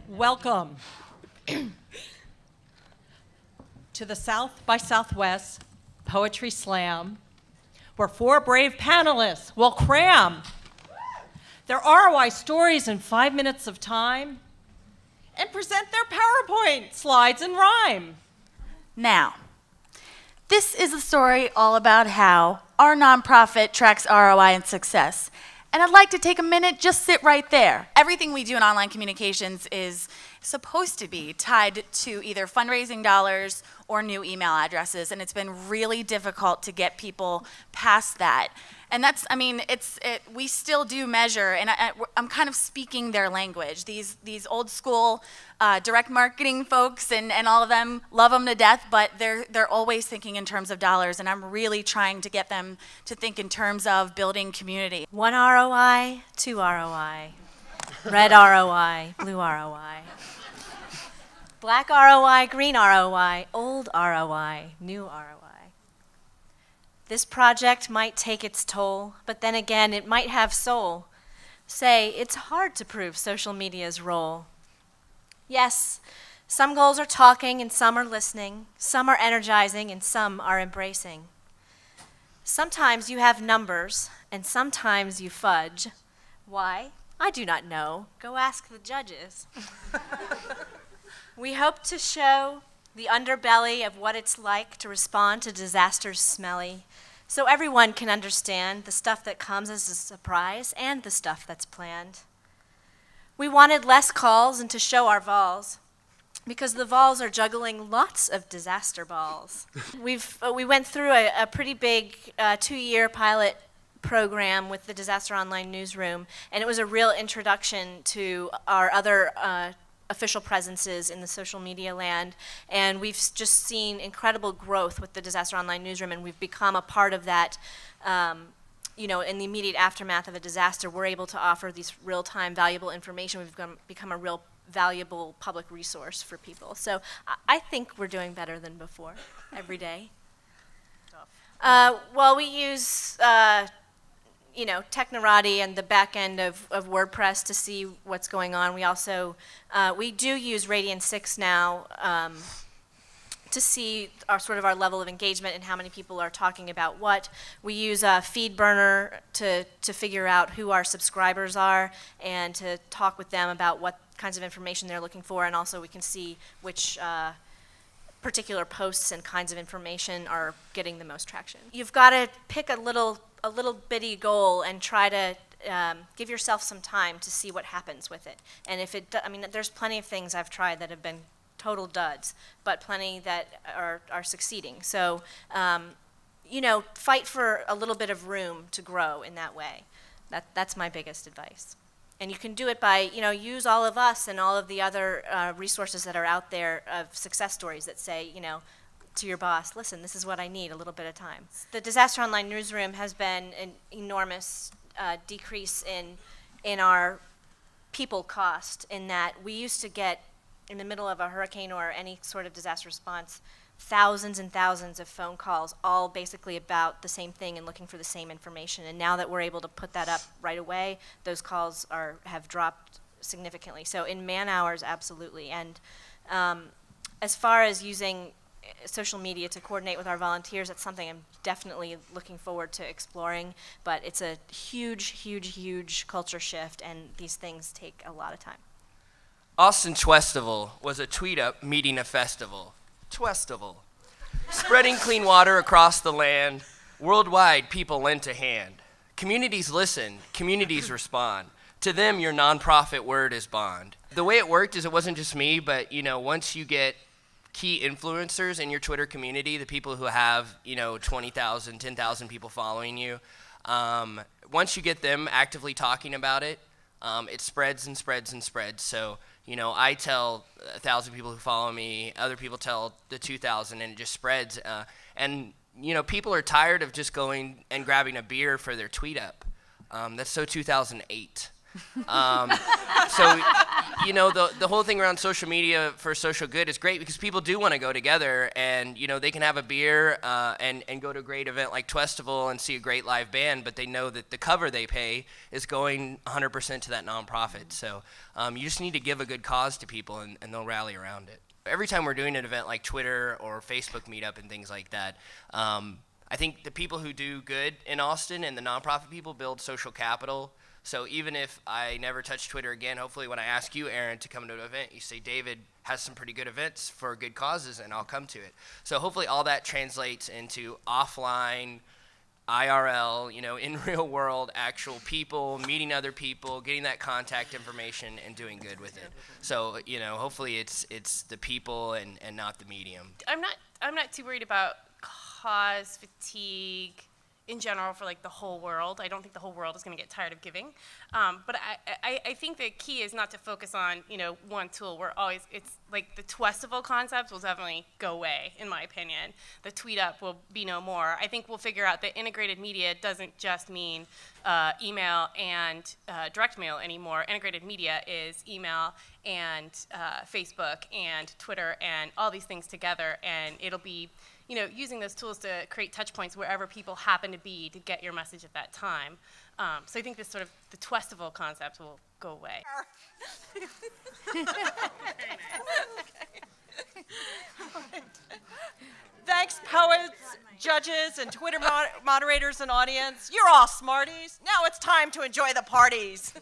Welcome to the South by Southwest Poetry Slam, where 4 brave panelists will cram their ROI stories in 5 minutes of time and present their PowerPoint slides in rhyme. Now, this is a story all about how our nonprofit tracks ROI and success. And I'd like to take a minute, just sit right there. Everything we do in online communications is supposed to be tied to either fundraising dollars or new email addresses, and it's been really difficult to get people past that. And that's, I mean, we still do measure, and I'm kind of speaking their language. These old school direct marketing folks and all of them, love them to death, but they're always thinking in terms of dollars, and I'm really trying to get them to think in terms of building community. 1 ROI, 2 ROI, red ROI, blue ROI, black ROI, green ROI, old ROI, new ROI. This project might take its toll, but then again, it might have soul. Say, it's hard to prove social media's role. Yes, some goals are talking and some are listening, some are energizing and some are embracing. Sometimes you have numbers and sometimes you fudge. Why? I do not know. Go ask the judges. We hope to show the underbelly of what it's like to respond to disasters smelly, so everyone can understand the stuff that comes as a surprise and the stuff that's planned. We wanted less calls and to show our vols, because the vols are juggling lots of disaster balls. We went through a pretty big 2-year pilot program with the Disaster Online Newsroom, and it was a real introduction to our other official presences in the social media land, and we've just seen incredible growth with the Disaster Online Newsroom, and we've become a part of that. You know, in the immediate aftermath of a disaster, we're able to offer these real-time valuable information. We've become a real valuable public resource for people. So I think we're doing better than before every day. Well, we use you know, Technorati and the back end of WordPress to see what's going on. We also, we do use Radian6 now to see our level of engagement and how many people are talking about what. We use FeedBurner to figure out who our subscribers are and to talk with them about what kinds of information they're looking for, and also we can see which particular posts and kinds of information are getting the most traction. You've got to pick a little bitty goal and try to give yourself some time to see what happens with it. And if it, I mean, there's plenty of things I've tried that have been total duds, but plenty that are succeeding. So, you know, fight for a little bit of room to grow in that way. That's my biggest advice. And you can do it by, you know, use all of us and all of the other resources that are out there of success stories that say, you know, to your boss, listen, this is what I need, a little bit of time. The Disaster Online Newsroom has been an enormous decrease in our people cost, in that we used to get, in the middle of a hurricane or any sort of disaster response, thousands and thousands of phone calls, all basically about the same thing and looking for the same information. And now that we're able to put that up right away, those calls have dropped significantly. So in man hours, absolutely. And as far as using social media to coordinate with our volunteers, that's something I'm definitely looking forward to exploring, but it's a huge, huge, huge culture shift, and these things take a lot of time. Austin Twestival was a tweet-up meeting a festival. Twestival. Spreading clean water across the land, worldwide people lent a hand. Communities listen, communities respond. To them, your nonprofit word is bond. The way it worked is it wasn't just me, but you know, once you get key influencers in your Twitter community, the people who have, you know, 20,000, 10,000 people following you, once you get them actively talking about it, it spreads and spreads and spreads. So, you know, I tell 1,000 people who follow me, other people tell the 2,000, and it just spreads. And, you know, people are tired of just going and grabbing a beer for their tweet up. That's so 2008. So, you know, the whole thing around social media for social good is great because people do want to go together and, you know, they can have a beer and go to a great event like Twestival and see a great live band, but they know that the cover they pay is going 100% to that nonprofit. So you just need to give a good cause to people and they'll rally around it. Every time we're doing an event like Twitter or Facebook meetup and things like that, I think the people who do good in Austin and the nonprofit people build social capital. So even if I never touch Twitter again, hopefully when I ask you, Aaron, to come to an event, you say, David has some pretty good events for good causes, and I'll come to it. So hopefully all that translates into offline, IRL, you know, in real world, actual people, meeting other people, getting that contact information, and doing good with it. So, you know, hopefully it's the people and not the medium. I'm not too worried about cause fatigue in general for like the whole world. I don't think the whole world is going to get tired of giving. But I think the key is not to focus on, you know, one tool. It's like the Twestival concept will definitely go away, in my opinion. The tweet up will be no more. I think we'll figure out that integrated media doesn't just mean email and direct mail anymore. Integrated media is email and Facebook and Twitter and all these things together, and it'll be, you know, using those tools to create touch points wherever people happen to be to get your message at that time. So I think this sort of, the Twestival concept will go away. Thanks, poets, judges, and Twitter moderators and audience. You're all smarties. Now it's time to enjoy the parties.